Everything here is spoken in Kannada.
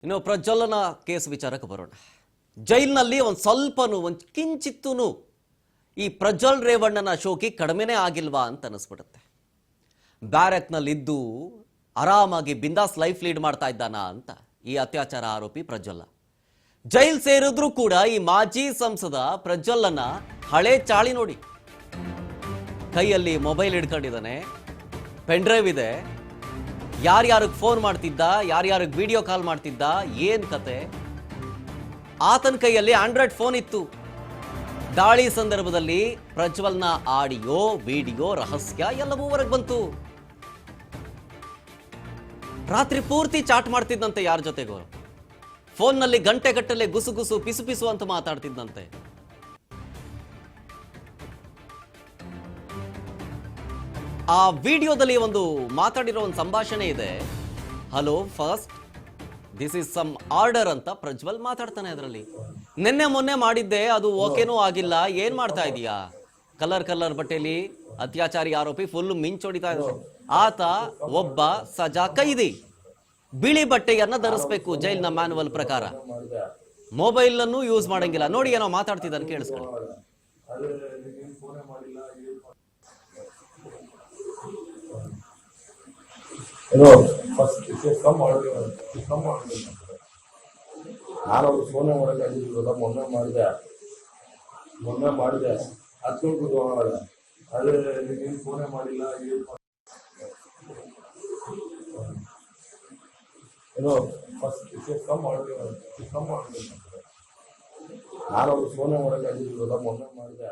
ಇನ್ನು ಪ್ರಜ್ವಲನ ಕೇಸ್ ವಿಚಾರಕ್ಕೆ ಬರೋಣ. ಜೈಲಿನಲ್ಲಿ ಒಂದು ಕಿಂಚಿತ್ತೂ ಈ ಪ್ರಜ್ವಲ್ ರೇವಣ್ಣನ ಶೋಕಿ ಕಡಿಮೆನೇ ಆಗಿಲ್ವಾ ಅಂತ ಅನಿಸ್ಬಿಡುತ್ತೆ. ಬ್ಯಾರಕ್ನಲ್ಲಿದ್ದು ಆರಾಮಾಗಿ ಬಿಂದಾಸ್ ಲೈಫ್ ಲೀಡ್ ಮಾಡ್ತಾ ಇದ್ದಾನ ಅಂತ ಈ ಅತ್ಯಾಚಾರ ಆರೋಪಿ ಪ್ರಜ್ವಲ. ಜೈಲ್ ಸೇರಿದ್ರೂ ಕೂಡ ಈ ಮಾಜಿ ಸಂಸದ ಪ್ರಜ್ವಲನ ಹಳೆ ಚಾಳಿ ನೋಡಿ. ಕೈಯಲ್ಲಿ ಮೊಬೈಲ್ ಹಿಡ್ಕೊಂಡಿದ್ದಾನೆ, ಪೆನ್ ಡ್ರೈವ್ ಇದೆ, ಯಾರ್ಯಾರಿಗೆ ಫೋನ್ ಮಾಡ್ತಿದ್ದ, ಯಾರ್ಯಾರಿಗೆ ವಿಡಿಯೋ ಕಾಲ್ ಮಾಡ್ತಿದ್ದ, ಏನ್ ಕತೆ. ಆತನ ಕೈಯಲ್ಲಿ ಆಂಡ್ರಾಯ್ಡ್ ಫೋನ್ ಇತ್ತು. ದಾಳಿ ಸಂದರ್ಭದಲ್ಲಿ ಪ್ರಜ್ವಲ್ನ ಆಡಿಯೋ ವಿಡಿಯೋ ರಹಸ್ಯ ಎಲ್ಲವೂ ಹೊರಗೆ ಬಂತು. ರಾತ್ರಿ ಪೂರ್ತಿ ಚಾಟ್ ಮಾಡ್ತಿದ್ದಂತೆ, ಯಾರ ಜೊತೆಗೋ ಫೋನ್ನಲ್ಲಿ ಗಂಟೆಗಟ್ಟಲೆ ಗುಸುಗುಸು ಪಿಸು ಪಿಸು ಅಂತ ಮಾತಾಡ್ತಿದ್ದಂತೆ. ಆ ವಿಡಿಯೋದಲ್ಲಿ ಒಂದು ಮಾತಾಡಿರೋ ಒಂದು ಸಂಭಾಷಣೆ ಇದೆ. Hello first, this is some order ಅಂತ ಪ್ರಜ್ವಲ್ ಮಾತಾಡ್ತಾನೆ. ಅದರಲ್ಲಿ ನಿನ್ನೆ ಮೊನ್ನೆ ಮಾಡಿದ್ದೆ, ಅದು ಓಕೆನೂ ಆಗಿಲ್ಲ, ಏನ್ ಮಾಡ್ತಾ ಇದೀಯಾ? ಕಲರ್ ಬಟ್ಟೆಲಿ ಅತ್ಯಾಚಾರಿ ಆರೋಪಿ ಫುಲ್ ಮಿಂಚೊಡಿತಾ ಇದ್ದಾರೆ. ಆತ ಒಬ್ಬ ಸಜಾ ಕೈದಿ, ಬಿಳಿ ಬಟ್ಟೆಯನ್ನ ಧರಿಸಬೇಕು ಜೈಲ್ನ ಮ್ಯಾನುವಲ್ ಪ್ರಕಾರ. ಮೊಬೈಲ್ ಅನ್ನು ಯೂಸ್ ಮಾಡಂಗಿಲ್ಲ. ನೋಡಿ ಏನೋ ಮಾತಾಡ್ತಿದ್ದಾನೆ, ಕೇಳಿಸ್ಕೊಳ್ಳಿ. ನಾನು ಫೋನೇ ಮಾಡೋಕ್ಕಾಗಿಲ್ಲ. ಮೊನ್ನೆ ಮಾಡಿದೆ ಹತ್ಕೊಂಡು ಅದೇ ನೀನು ಫೋನೇ ಮಾಡಿಲ್ಲ. ಏನೋ ಫಸ್ಟ್ ನಾನು ಫೋನೇ ಮಾಡೋಕ್ಕಾಗಿಲ್ಲ. ಮೊನ್ನೆ ಮಾಡಿದೆ